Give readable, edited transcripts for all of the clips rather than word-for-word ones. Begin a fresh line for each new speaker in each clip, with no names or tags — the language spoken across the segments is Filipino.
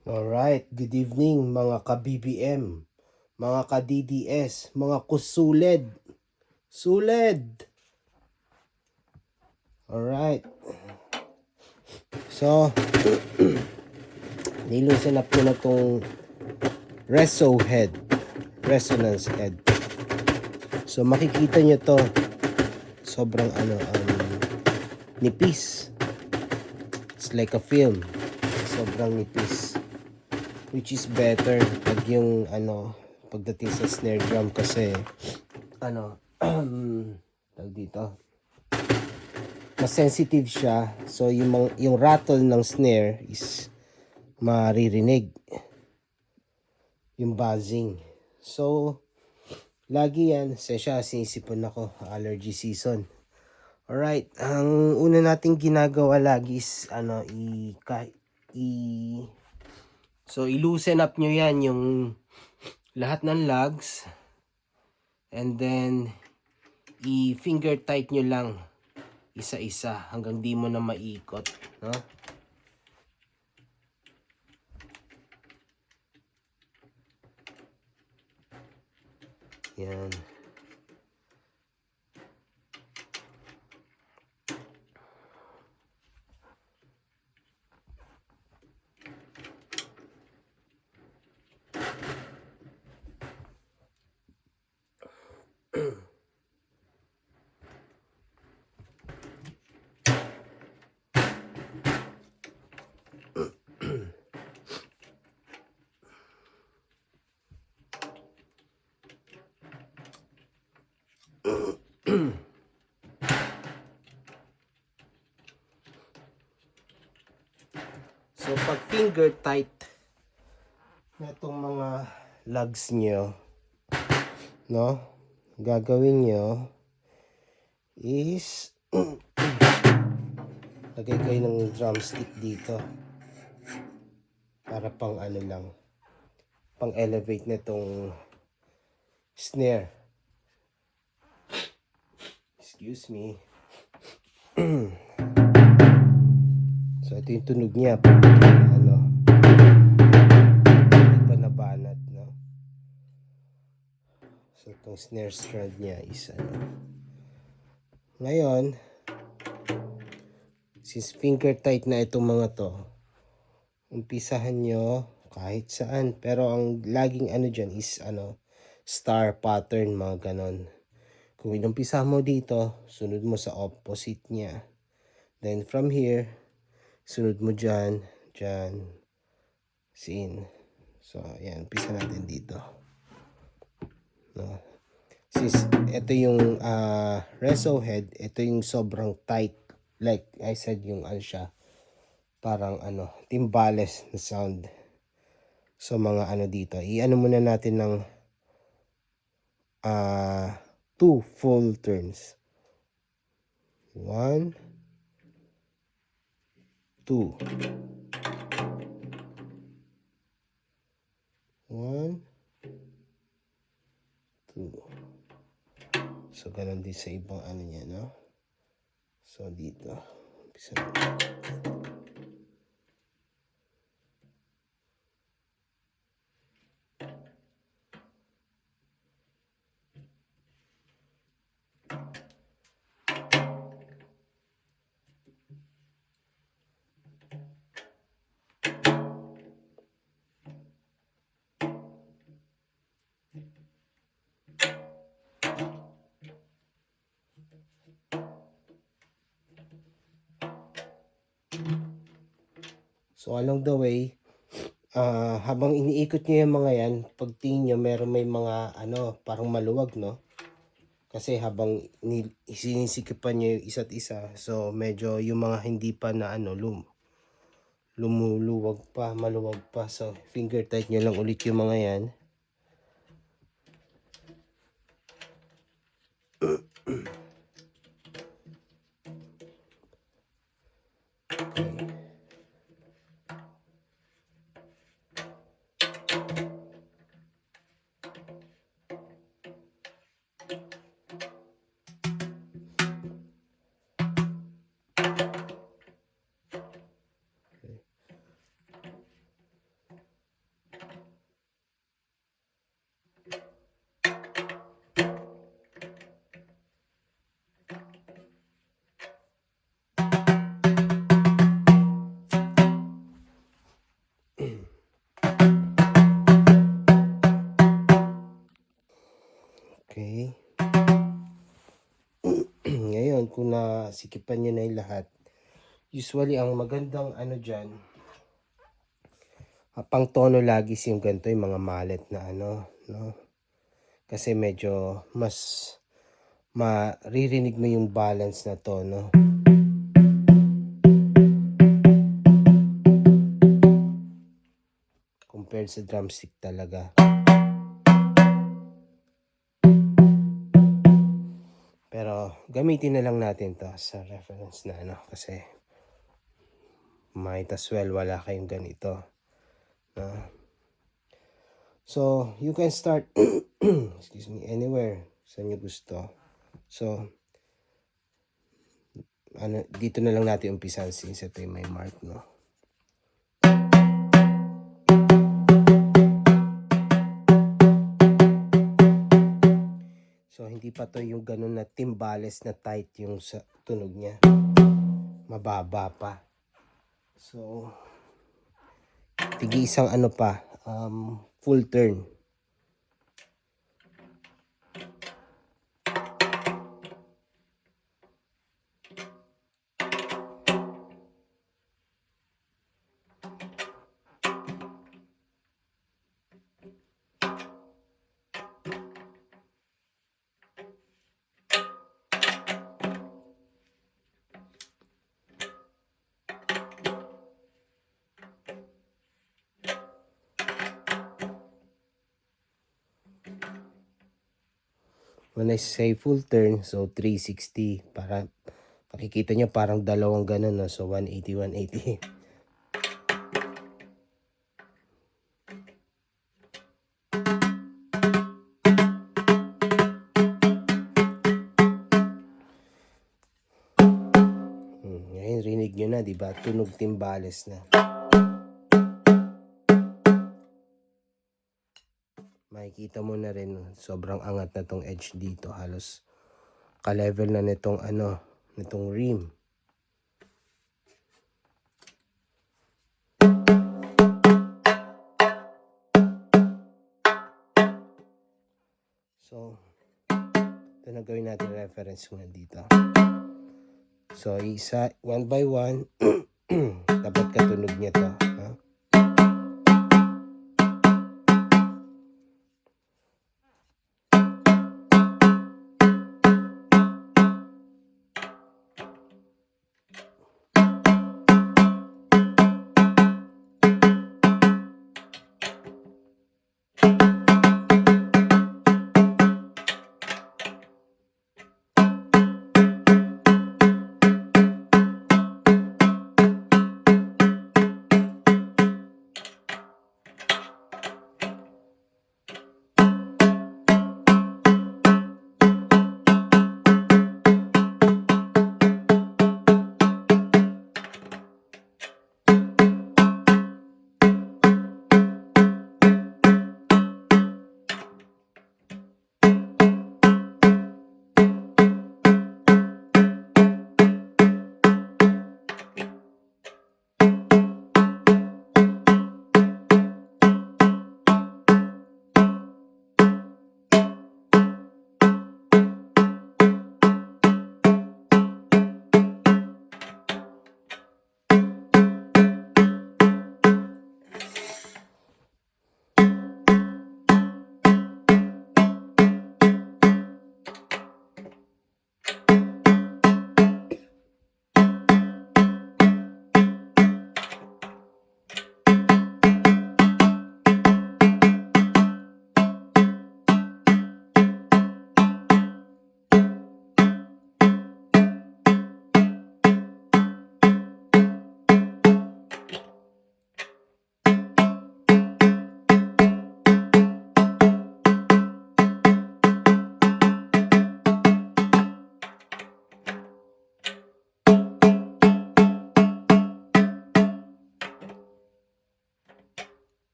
Alright, good evening mga ka-BBM, mga ka-DDS, mga kusuled. Suled! Alright, so, nilusin up ko na tong resonance head. So, makikita nyo to, sobrang nipis. It's like a film. Sobrang nipis. Which is better pag yung pagdating sa snare drum kasi tawag dito, mas sensitive siya, so yung rattle ng snare is maririnig, yung buzzing. So lagi yan sinisipon ako, allergy season. Alright, ang una nating ginagawa lagi is so i-loosen up nyo yan, yung lahat ng lugs, and then i-finger tight nyo lang isa-isa hanggang di mo na maiikot, no? Yan. So pag finger tight na itong mga lugs nyo, no, gagawin nyo is lagay kayo ng drumstick dito para pang lang, pang elevate na itong snare. Excuse me. So ito yung tunog niya pag pa nabanat, no? So itong snare strand niya is ngayon, since finger tight na itong mga to, umpisahan nyo kahit saan, pero ang laging dyan is star pattern, mga ganon. Kung inumpisa mo dito, sunod mo sa opposite niya, then from here sunod mo dyan, sin. So ayan, umpisa natin dito, no? Since ito yung reso head, ito yung sobrang tight, like I said, yung siya parang timbales na sound. So mga dito, muna natin ng 2 full turns. 1, 2. 1, 2. So ganun din sa ibang niya, no? So dito, umpisa natin. So along the way, habang iniikot nyo yung mga yan, pag tingin nyo may mga parang maluwag, no? Kasi habang sinisikipan nyo yung isa't isa, so medyo yung mga hindi pa na lumuluwag pa, maluwag pa. So finger tight nyo lang ulit yung mga yan. sinisikipan nyo na yung lahat. Usually, ang magandang ano dyan, pang tono lagi yung ganito, yung mga mallet na ano, no? Kasi medyo mas maririnig mo yung balance na tono. Compared sa drumstick talaga. Pero gamitin na lang natin to sa reference na ano, kasi might as well wala kayong ganito. So, you can start excuse me, anywhere sa inyo gusto. So, ano, dito na lang natin umpisan since ito yung may mark, no? So, hindi pa to yung ganun na timbales na tight yung sa tunog niya. Mababa pa. So, tigi isang ano pa, full turn. When I say full turn, so 360. Para makikita nyo parang dalawang ganun, no? So 180, 180. Ngayon rinig nyo na, diba? Tunog timbales na. Makikita mo na rin, sobrang angat na tong edge dito. Halos ka-level na nitong ano, nitong rim. So, ito na gawin natin reference muna dito. So, isa, one by one, dapat katunog niya to. Ha?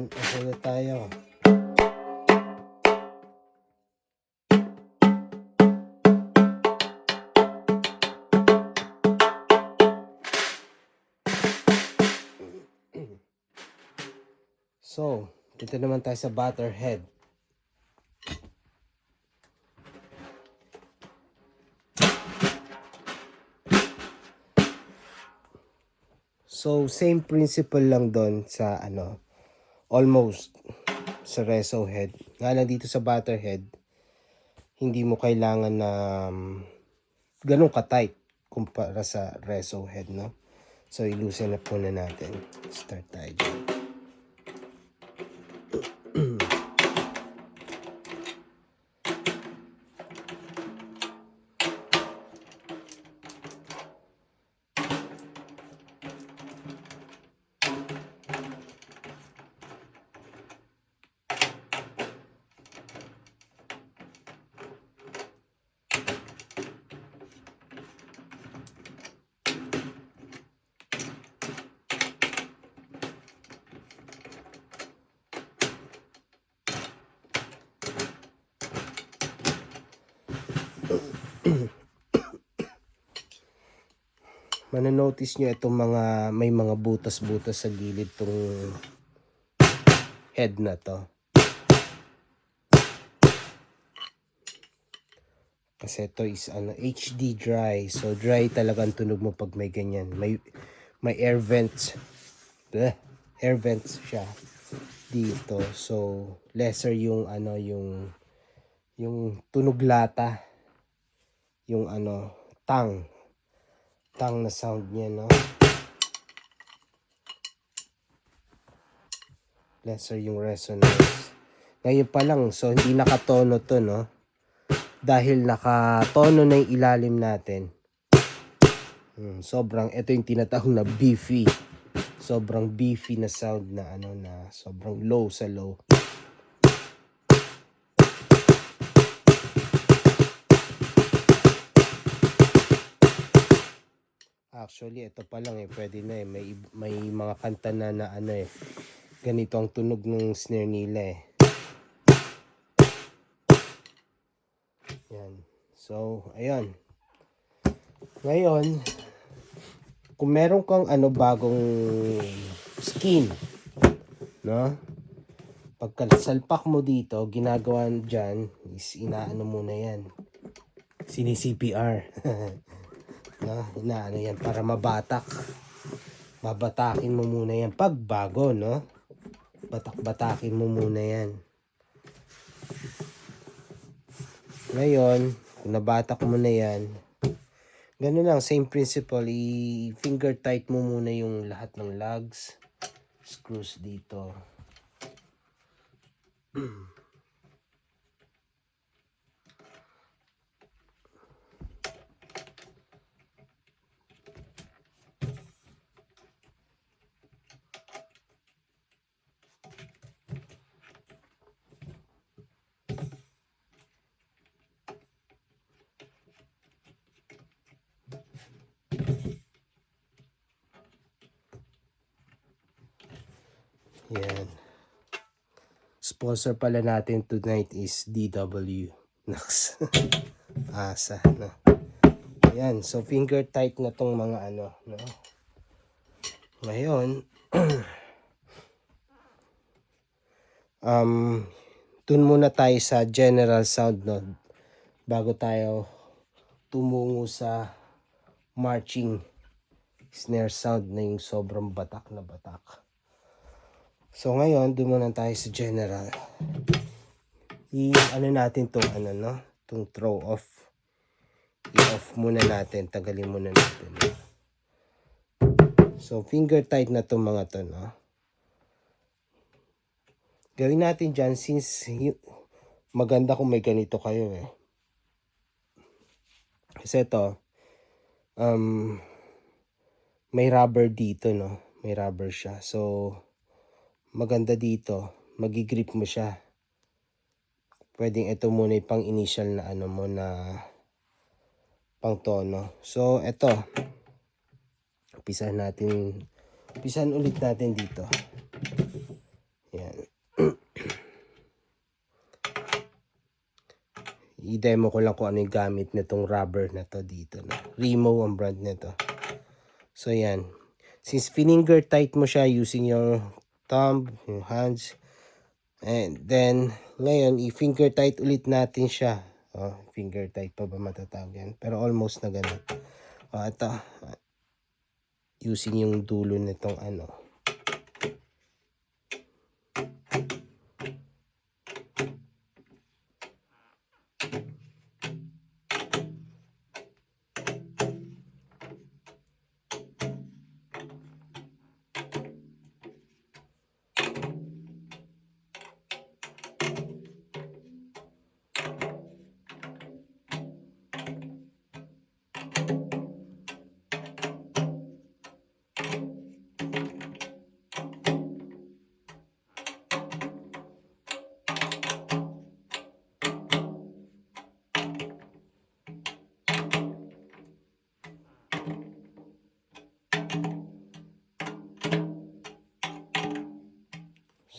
Ayan, okay na tayo. So, dito naman tayo sa batter head. So, same principle lang doon sa almost sa reso head. Nga lang dito sa batter head, hindi mo kailangan na ganun ka-tight kumpara sa reso head, no? So, i-loosen up muna natin. Start tayo dyan. Mananotice nyo itong may mga butas-butas sa gilid tong head na to. Kasi ito is HD dry. So dry talaga ang tunog mo pag may ganyan. May air vents. Air vents siya dito. So lesser yung yung tunog lata. Yung tang na sound niya, no? Lesser yung resonance. Ngayon pa lang, so hindi nakatono to, no? Dahil nakatono na yung ilalim natin. Sobrang, ito yung tinatawag na beefy. Sobrang beefy na sound na na sobrang low sa low. Actually, ito pa lang pwede na may mga kanta na ganito ang tunog ng snare nila Yan. So, ayun. Ngayon, kung meron kang bagong skin, no? Pagkasalpak mo dito, ginagawa dyan is inaano muna yan. Sini-CPR. No? Inaano yan para mabatak. Babatakin mo muna yan pag bago, no? Batak-batakin mo muna yan. Ngayon, kung nabatak mo na yan, ganun lang, same principle, i-finger tight mo muna yung lahat ng lugs, screws dito. Yan. Sponsor pala natin tonight is DW. Naks. Asa, no? Ayan. So, finger tight na tong mga no? Ngayon, dun muna tayo sa general sound, no? Bago tayo tumungo sa marching snare sound na yung sobrang batak na batak. So ngayon, doon muna tayo sa general. Natin tong tong throw off. I-off muna natin, tagalin muna natin. So finger tight na tong mga to, no? Gawin natin dyan since maganda kung may ganito kayo Kasi ito, may rubber dito, no? May rubber siya. So, maganda dito, magigrip mo siya. Pwedeng ito muna yung pang initial na mo na pang tono. So, ito. Umpisahan ulit natin dito. Yan. i-demo ko lang kung ano yung gamit nitong rubber na to dito. No? Remo ang brand nito. So yan. Since finger tight mo siya using your thumb, yung hands, and then ngayon i-finger tight ulit natin siya. Finger tight pa ba matatawag yan? Pero almost na ganun. Ito. Using yung dulo nitong ano.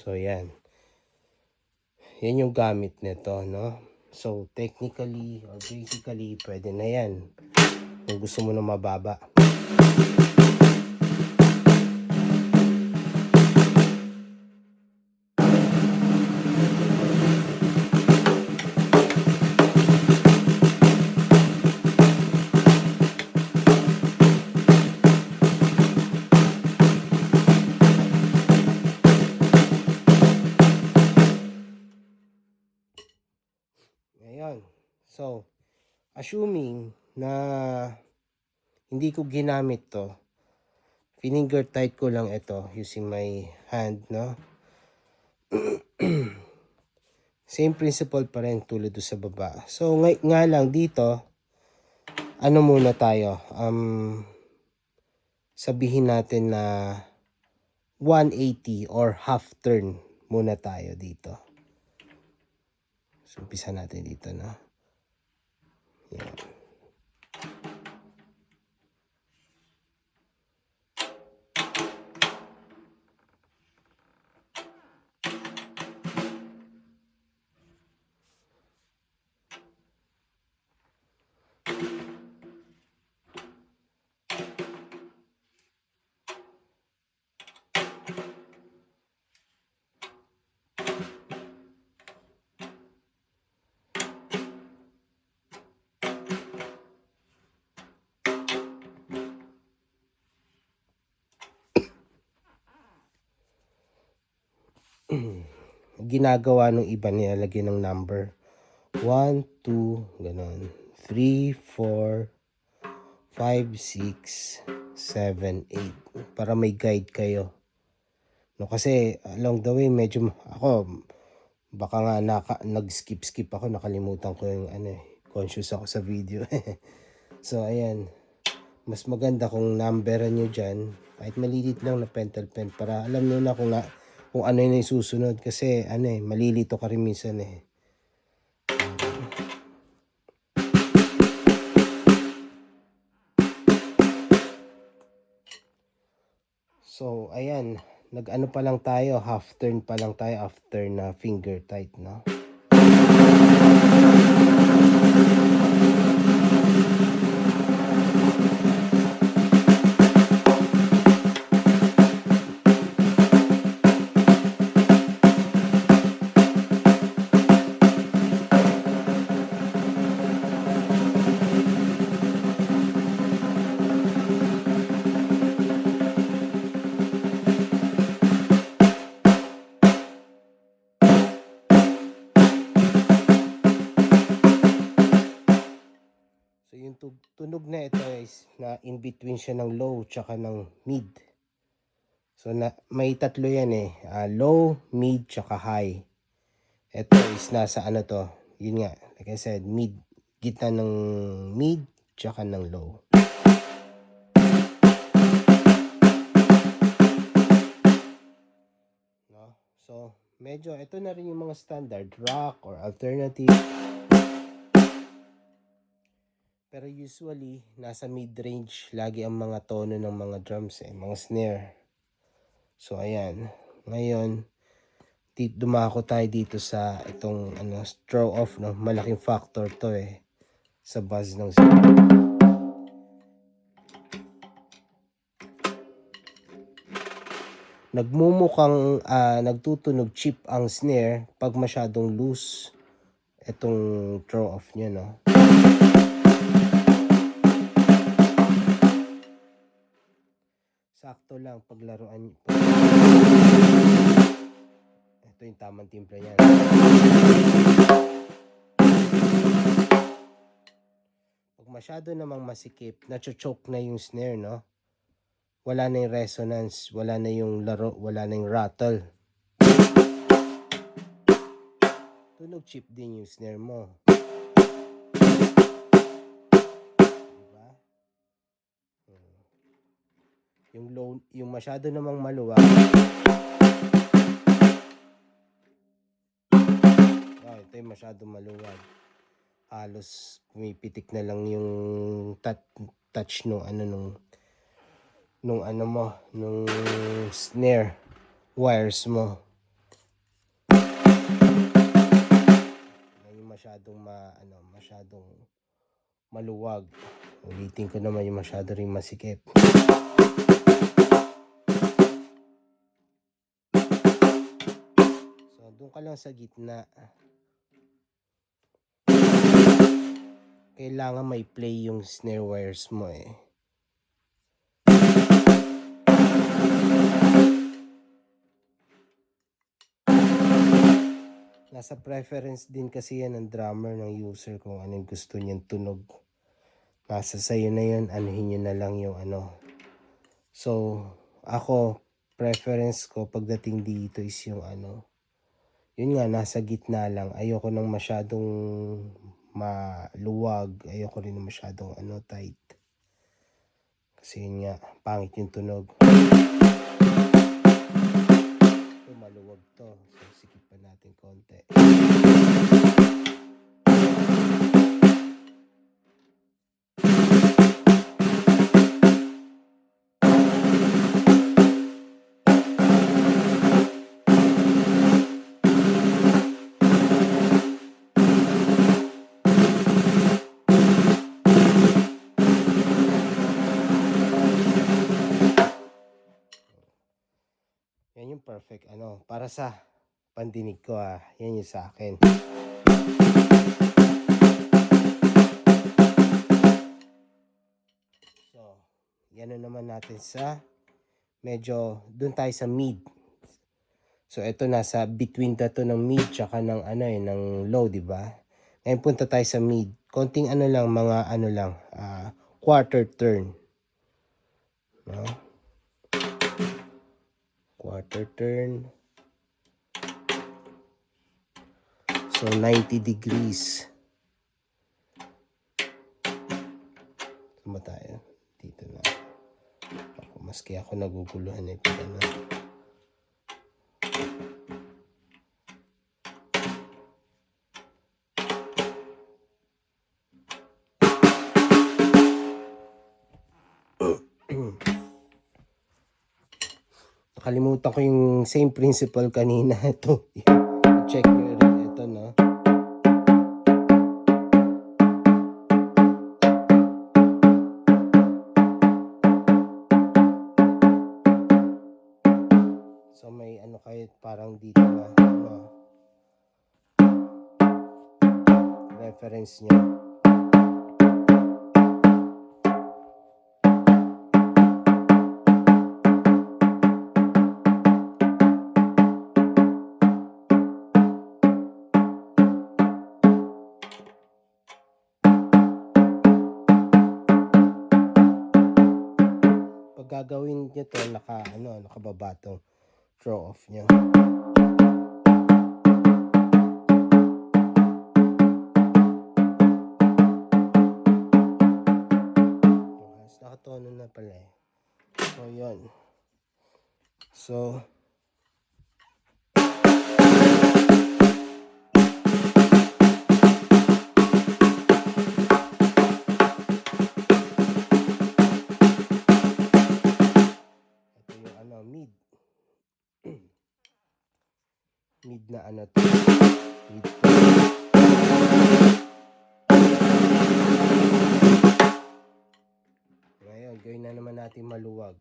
So yan. Yan yung gamit nito, no? So technically or basically pwede na yan. Kung gusto mo na mababa. Ayan. So, assuming na hindi ko ginamit to, finger tight ko lang ito using my hand, no? Same principle pa rin tulad do sa baba. So, nga lang dito, ano muna tayo? Sabihin natin na 180 or half turn muna tayo dito. So, umpisa natin dito, no? Yan. Ginagawa ng iba, nilalagay ng number 1, 2, ganon, 3, 4, 5, 6, 7, 8 para may guide kayo, no? Kasi along the way medyo ako baka nga nag-skip ako, nakalimutan ko yung conscious ako sa video. So ayan, mas maganda kung numberan nyo dyan kahit malilit lang na pentel pen para alam nyo na kung ano yung susunod, kasi malilito ka rin minsan eh. So ayan, nag-ano pa lang tayo, half turn pa lang tayo after na finger tight, no? So yung tunog na ito is na in between siya ng low tsaka ng mid. So may tatlo yan eh. Low, mid, tsaka high. Ito is nasa ano to. Yun nga, like I said, mid. Gitna ng mid tsaka ng low. No? So medyo ito na rin yung mga standard rock or alternative. Pero usually, nasa mid-range lagi ang mga tono ng mga drums mga snare. So, ayan. Ngayon, dumako tayo dito sa itong ano, throw off, no? Malaking factor to sa buzz ng nagmumukhang nagtutunog cheap ang snare pag masyadong loose itong throw off niya, no? Sakto lang paglaruan. Ito yung tamang timpla niyan. Pag masyado namang masikip, nacho-choke na yung snare, no? Wala na yung resonance, wala na yung laro, wala na yung rattle. Tunog cheap din yung snare mo. Diba? Yung low, yung masyado namang maluwag. Ito yung masyado maluwag. Halos pumipitik na lang yung touch nung nung snare wires mo. Yung masyadong masyadong maluwag. Ulitin ko naman yung masyado ring masikip. So doon ka lang sa gitna. Kailangan may play yung snare wires mo Nasa preference din kasi yan ng drummer, ng user, kung anong gusto niyang tunog. Nasa sayo na yun, anuhin nyo na lang yung So, ako, preference ko pagdating dito is yung yun nga, nasa gitna lang. Ayoko nang masyadong maluwag. Ayoko rin ng masyadong tight. Kasi yun nga, pangit yung tunog. Ito, maluwag to. So, sikip pa natin konti. Yan yung perfect para sa pandinig ko yan yung sa akin. So, yan naman natin sa medyo dun tayo sa mid. So ito nasa between to ng mid tsaka ng ng low, di ba? Ngayon punta tayo sa mid. Konting lang, mga quarter turn. No? Quarter turn. So 90 degrees. Saan tayo? Dito na. Maski ako naguguluhan ito Nakalimutan ko yung same principle kanina. Ito. Check nyo rin ito, no? So may kayo parang dito na reference nyo. Gagawin nyo to nakababa tong throw off nyo. Nakatono na pala So yun. So mid na ano to. Ngayon, gawin na naman natin maluwag.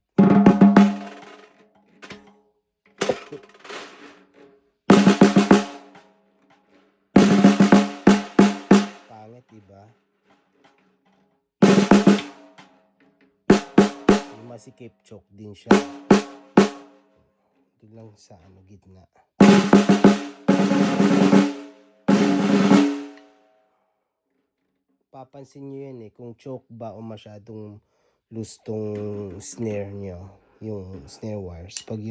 Pangit, diba? Masikip, choke din siya. Ito lang sa ano, gitna. Papansin nyo yan kung choke ba o masyadong loose tong snare nyo, yung snare wires. Pag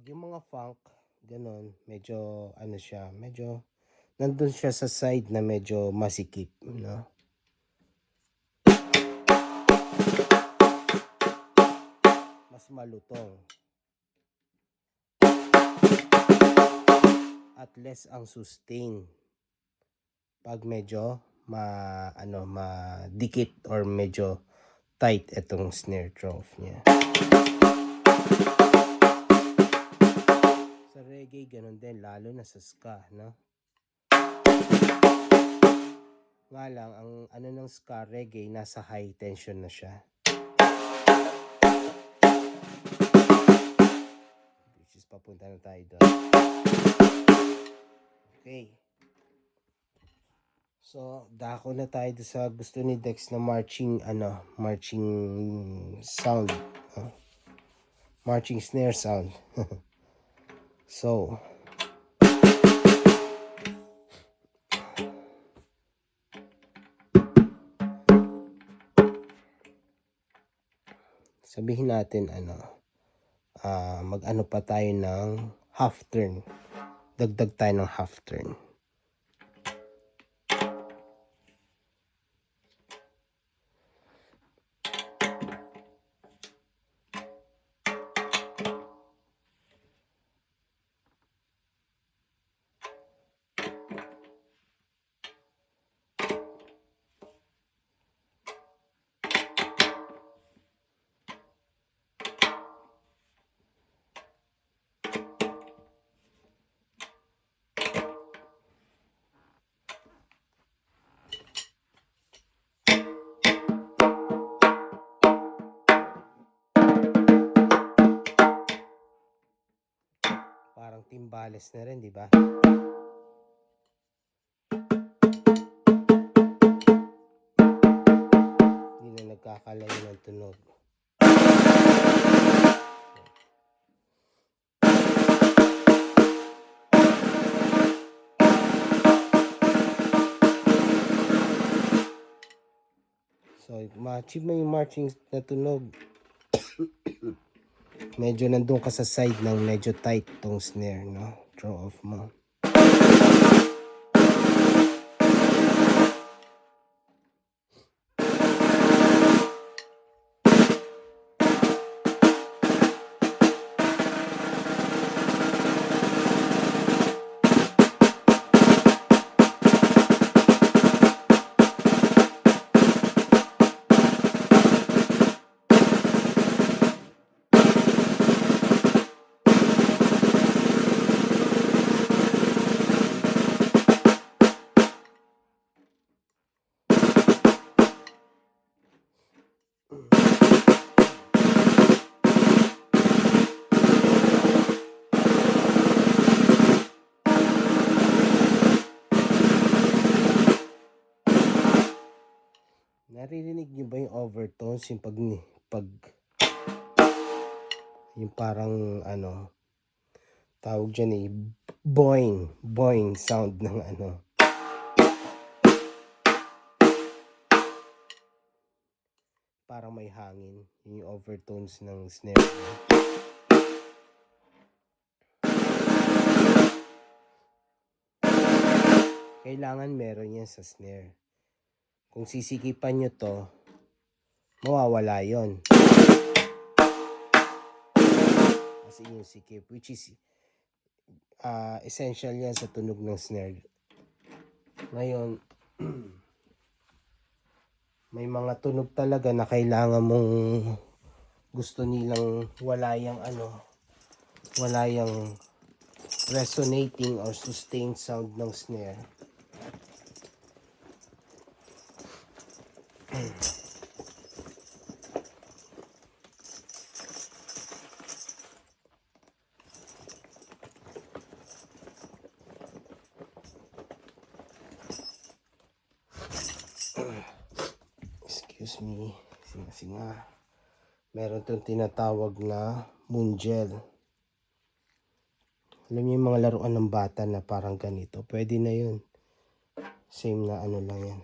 yung mga funk, ganon, medyo ano siya, medyo nandun siya sa side na medyo masikip, no? Mas malutong. At less ang sustain. Pag medyo madikit or medyo tight itong snare trough niya. Sa reggae, ganun din, lalo na sa ska, no? Nga lang, ang ano ng ska, reggae, nasa high tension na siya. Which is, papunta na tayo doon. Okay. So, dako na tayo sa gusto ni Dex na marching sound. Marching snare sound. So, sabihin natin mag-ano pa tayo ng half turn. Dagdag tayo ng half turn. Parang timbales na rin, di ba? Hindi na nagkakalayo ng tunog. So, ma-achieve mo yung marching na tunog. Medyo nandun ka sa side ng medyo tight tong snare, no? Throw off mo. Naririnig niyo ba yung overtones, yung yung parang tawag dyan boing sound ng parang may hangin, yung overtones ng snare. Kailangan meron yan sa snare. Kung sisikipan nyo to, mawawala yon. Kasi yung sikip, which is essential yan sa tunog ng snare. Ngayon, may mga tunog talaga na kailangan mong gusto nilang wala yung resonating or sustained sound ng snare. Excuse me, kasi nga meron itong tinatawag na Moongel. Alam niyo yung mga laruan ng bata na parang ganito, pwede na yun. Same na ano lang yan.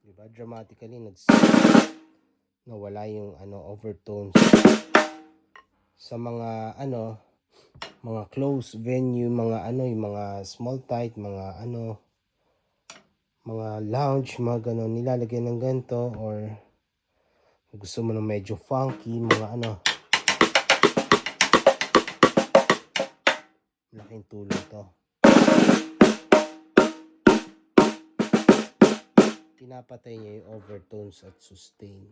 Diba? Dramatically nawala yung overtones. Sa mga mga close venue, mga yung mga small tight, mga mga lounge, mga ganon, nilalagyan ng ganito, or gusto mo ng medyo funky, mga laking tulong to. Pinapatay niya yung overtones at sustain.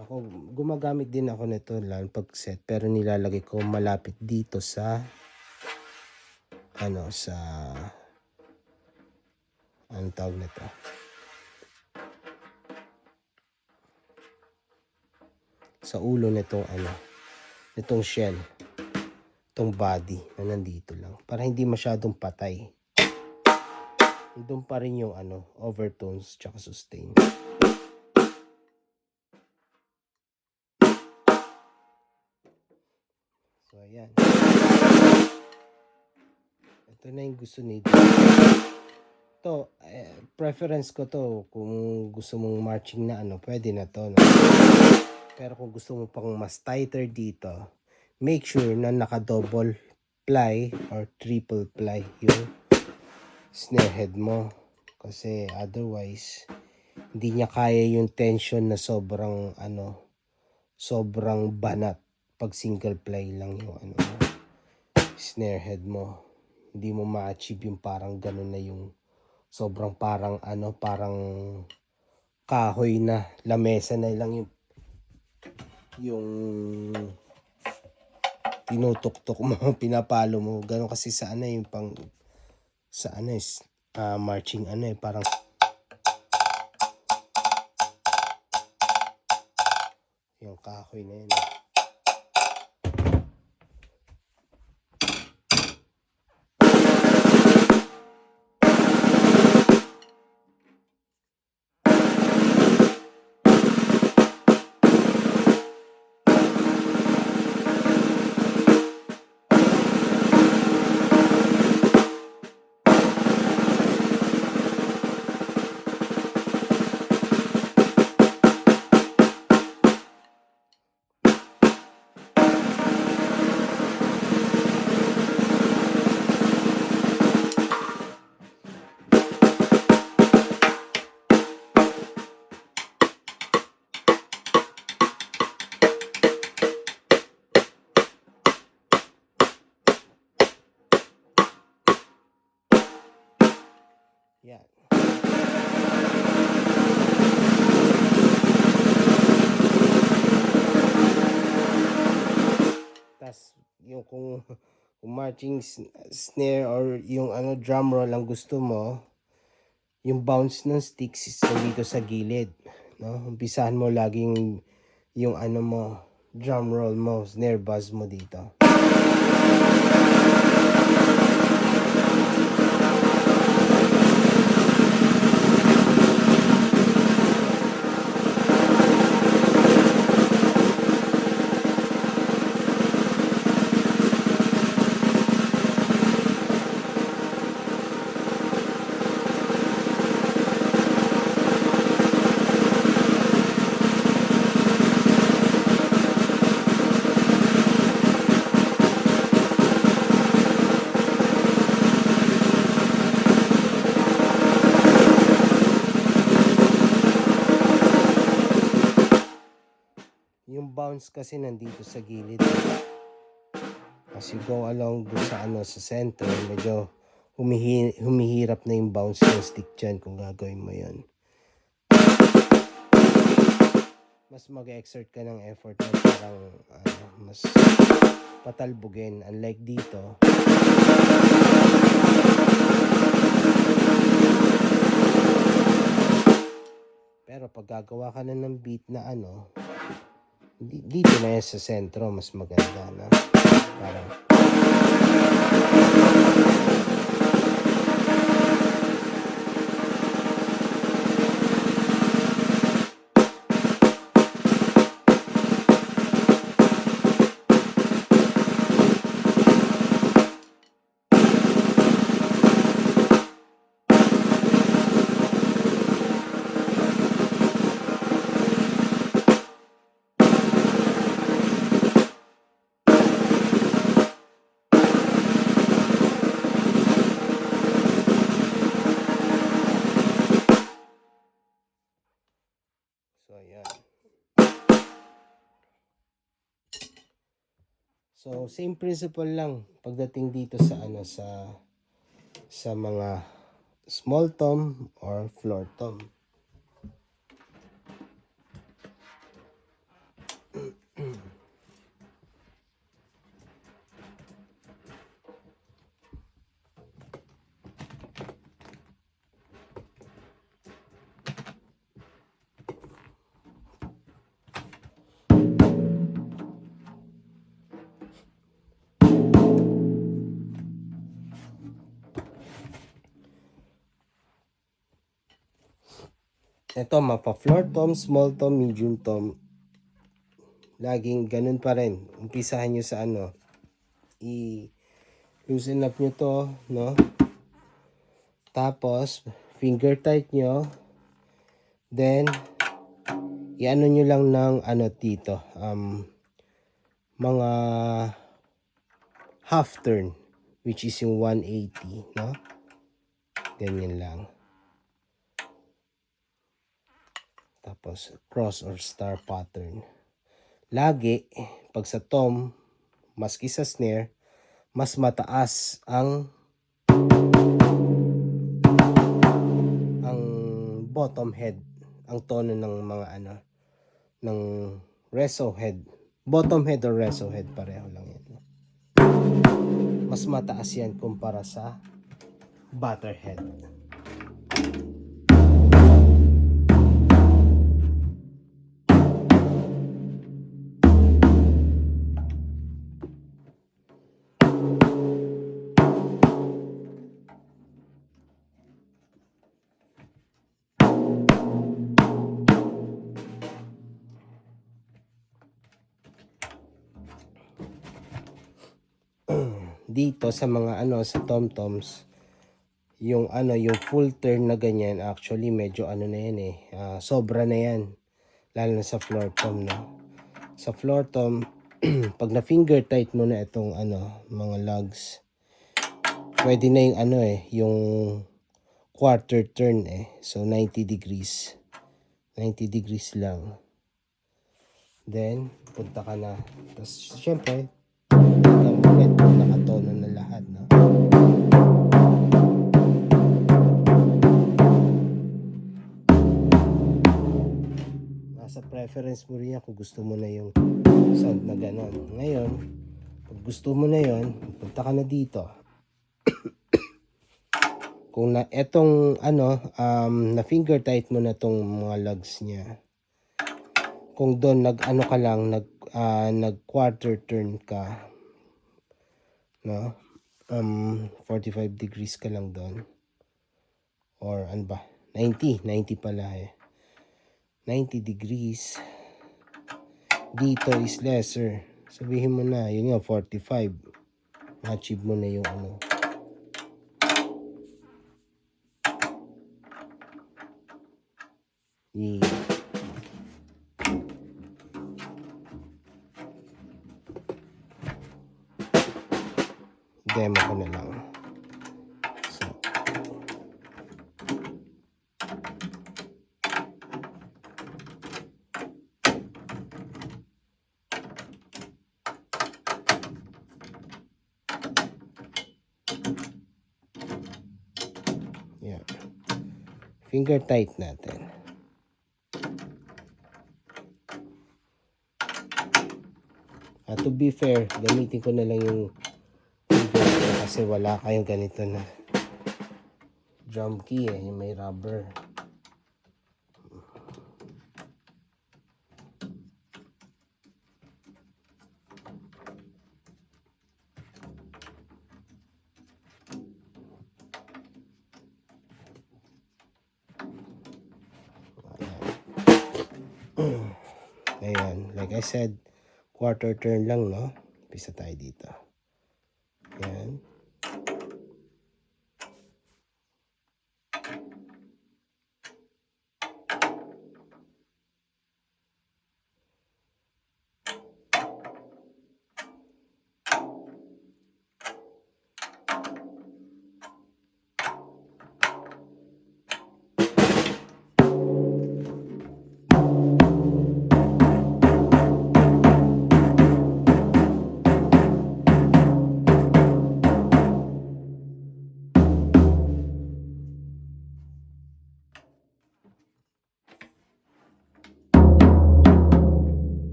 Ako, gumagamit din ako nito lang pag set, pero nilalagay ko malapit dito sa anong tawag nito? Sa ulo nitong nitong shell. Itong body na nandito lang. Para hindi masyadong patay. Doon pa rin yung overtones tsaka sustain. So, ayan. Ito na yung gusto nito. Ito, preference ko to. Kung gusto mong marching na pwede na to. No? Pero kung gusto mo pang mas tighter dito, make sure na naka-double ply or triple ply yung snare head mo. Kasi otherwise, hindi niya kaya yung tension na sobrang sobrang banat. Pag single ply lang yung snare head mo, hindi mo ma-achieve yung parang ganun na yung sobrang parang parang kahoy na lamesa na lang yung tinutok-tok mo, pinapalo mo. Ganun kasi sa yung pang sa marching parang yung kahoy na yun. Yan. Tas yung kung marching snare or yung drum roll ang gusto mo, yung bounce ng sticks dito sa gilid, no? Umpisahan mo laging yung mo, drum roll mo, snare buzz mo dito. Yung bounce kasi nandito sa gilid. As you go along doon sa sa center, medyo humihirap na yung bounce ng stick dyan kung gagawin mo yun. Mas mag-exert ka ng effort na parang mas patalbugin. Unlike dito, pero pag gagawa ka na ng beat na dito na yan sa sentro, mas maganda na. Parang so ayan. So same principle lang pagdating dito sa sa mga small tom or floor tom. Ito, mapa-floor tom, small tom, medium tom. Laging ganun pa rin. Umpisahan nyo sa loosen up nyo to, no? Tapos, finger tight nyo. Then, i-ano nyo lang ng dito. Mga half turn. Which is yung 180, no? Ganyan lang. Tapos, cross or star pattern. Lagi, pag sa tom, maski sa snare, mas mataas ang bottom head, ang tono ng mga ng reso head. Bottom head or reso head, pareho lang yan. Mas mataas yan kumpara sa butter head. Dito sa mga sa tom-toms, yung yung full turn na ganyan, actually medyo na yan sobra na yan, lalo na sa floor tom, no? Sa floor tom, pag na finger tight mo na itong mga lugs, pwede na yung yung quarter turn so 90 degrees lang. Then punta ka na, tapos syempre ulit nakatono na lahat, no? Nasa preference mo rin yan kung gusto mo na yung sound na ganon. Ngayon, pag gusto mo na yon, punta ka na dito. Kung na etong na finger tight mo na tong mga lugs niya, kung doon nag ka lang, nag quarter turn ka, no, 45 degrees ka lang doon, or ano ba, 90 pala 90 degrees. Dito is lesser, sabihin mo na yun nga 45, achieve mo na yung demo ko na lang. So, Finger tight natin. To be fair, gamitin ko na lang yung finger kasi wala kayong ganito na drum key yung may rubber. Ayan, like I said, quarter turn lang, no? Pisa tayo dito. Ayan.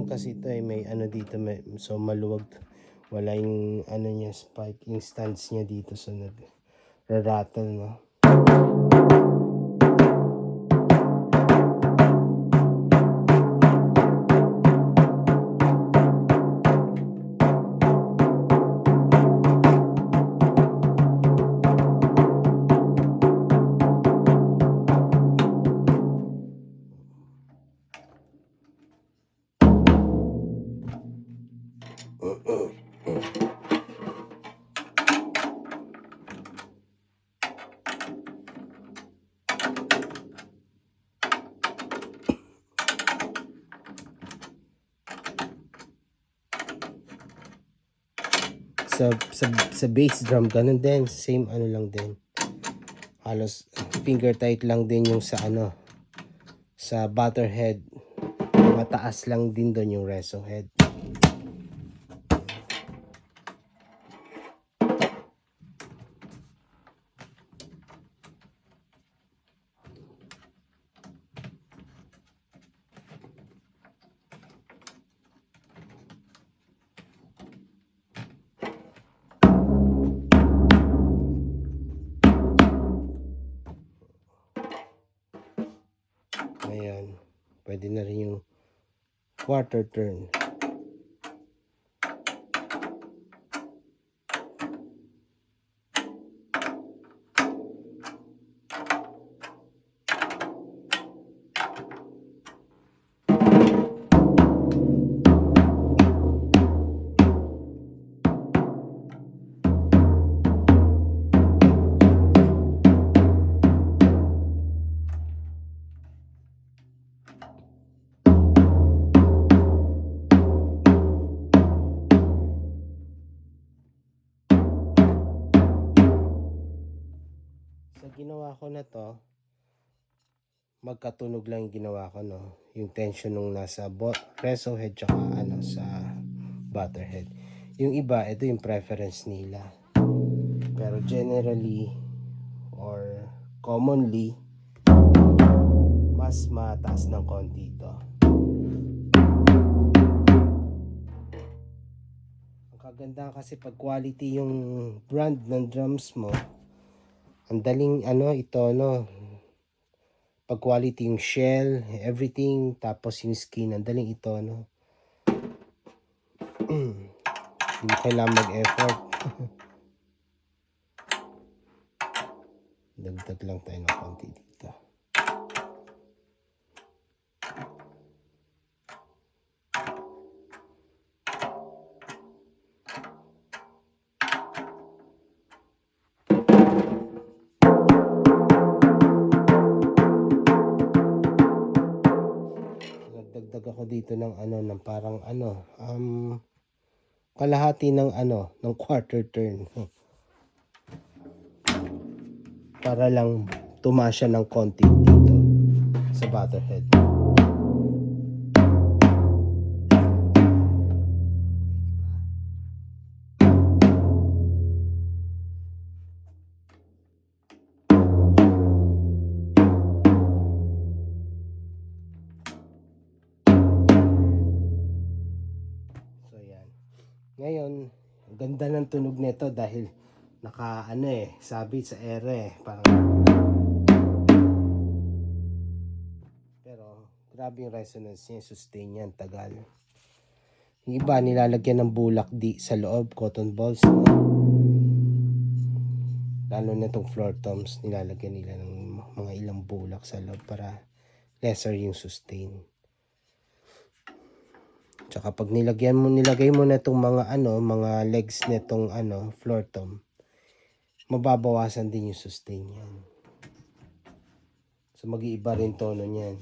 Kasi ito may ano dito, so maluwag, wala yung ano niya, spike, yung stance niya dito, so nag-rattle, no? Sa bass drum ganun din, same ano lang din, halos finger tight lang din yung sa ano, sa butterhead, mataas lang din doon yung reso head. Ayan, pwede na rin yung quarter turn. Ginawa ko na to, magkatunog lang yung ginawa ko, no? Yung tension nung nasa reso head tsaka ano sa butterhead. Yung iba, ito yung preference nila. Pero generally or commonly, mas mataas ng konti ito. Ang kaganda kasi pag quality yung brand ng drums mo, ang daling ano ito, no, pag quality yung shell, everything, tapos yung skin, ang daling ito, no. Hindi kailangan mag-effort. Dagdag lang tayo ng konti dito. Nagdagdag ako dito ng ano, ng parang ano, kalahati ng ano, ng quarter turn. Para lang tumasya ng konti dito sa butterhead. Ngayon, ang ganda ng tunog nito dahil naka ano sabit sa ere parang, pero grabe yung resonance niya, sustain niya, tagal. Yung iba nilalagyan ng bulak di sa loob, cotton balls, no? Lalo na itong floor toms, nilalagyan nila ng mga ilang bulak sa loob para lesser yung sustain. Tsaka pag nilagay mo na itong mga mga legs nitong floor tom, mababawasan din yung sustain niyan. So mag-iiba rin tono niyan.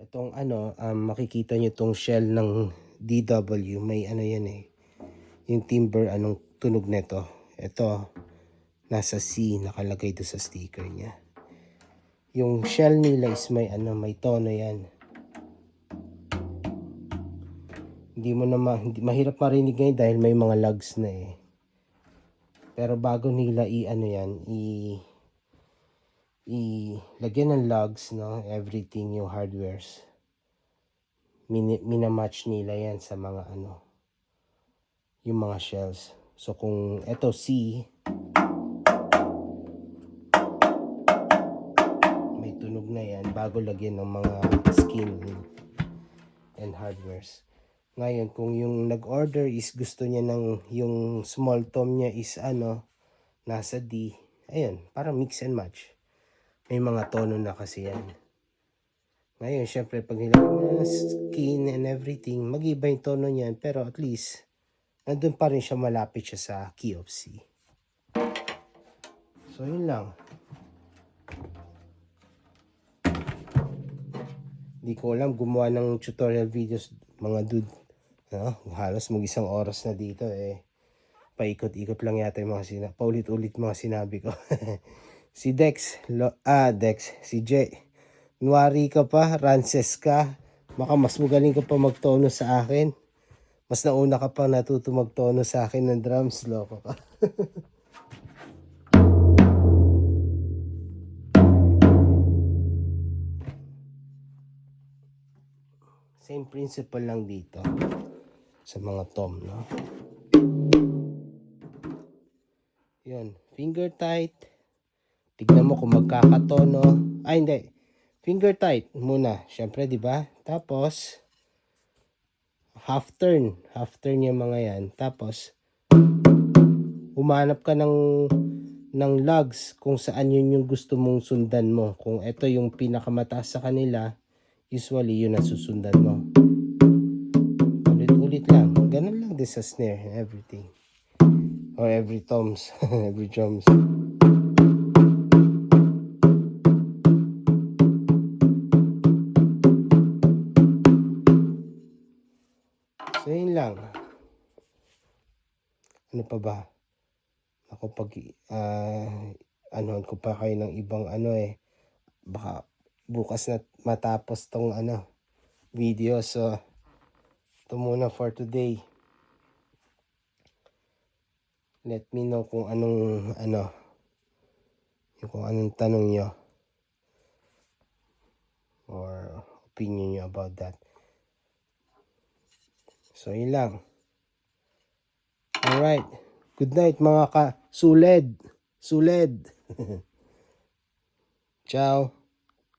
Itong makikita nyo itong shell ng DW, may yan yung timber tunog nito. Ito nasa C nakalagay do sa sticker niya. Yung shell nila is may tono yan. Hindi mo na mahirap marinig ngayon dahil may mga lugs na Pero bago nila lagyan ng lugs, no, everything yung hardwares, minamatch nila yan sa mga yung mga shells. So kung eto C, may tunog na yan bago lagyan ng mga skin and hardwares. Ngayon kung yung nag-order is gusto niya ng yung small tom niya is nasa D, ayun, parang mix and match. May mga tono na kasi yan. Ngayon, syempre, pag nilagay mo na skin and everything, mag-iba yung tono niyan. Pero at least, nandun pa rin siya, malapit siya sa key of C. So, yun lang. Hindi ko alam, gumawa ng tutorial videos, mga dude. Halos mag-1 oras na dito paikot-ikot lang yata yung mga paulit-ulit mga sinabi ko. Si si J. Nuwari ka pa, Rances ka. Baka mas magaling ka pa magtono sa akin. Mas nauna ka pa natuto magtono sa akin ng drums, loko ka. Same principle lang dito sa mga tom, no? Yun, finger tight. Tignan mo kung magkakatono. Ay, hindi. Finger tight muna, syempre, 'di ba? Tapos half turn yung mga yan. Tapos humanap ka ng lugs kung saan yun yung gusto mong sundan mo. Kung ito yung pinakamataas sa kanila, usually yun ang susundan mo. Ulit-ulit lang. Ganun lang din sa snare and everything. Or every toms, every drums. So, yun lang. Ano pa ba? Ako pag anoan ko pa kayo ng ibang baka bukas na matapos tong video. So, ito muna for today. Let me know kung anong kung anong tanong nyo or opinion nyo about that. So, yun lang. Alright. Good night mga ka-suled. Suled. Ciao.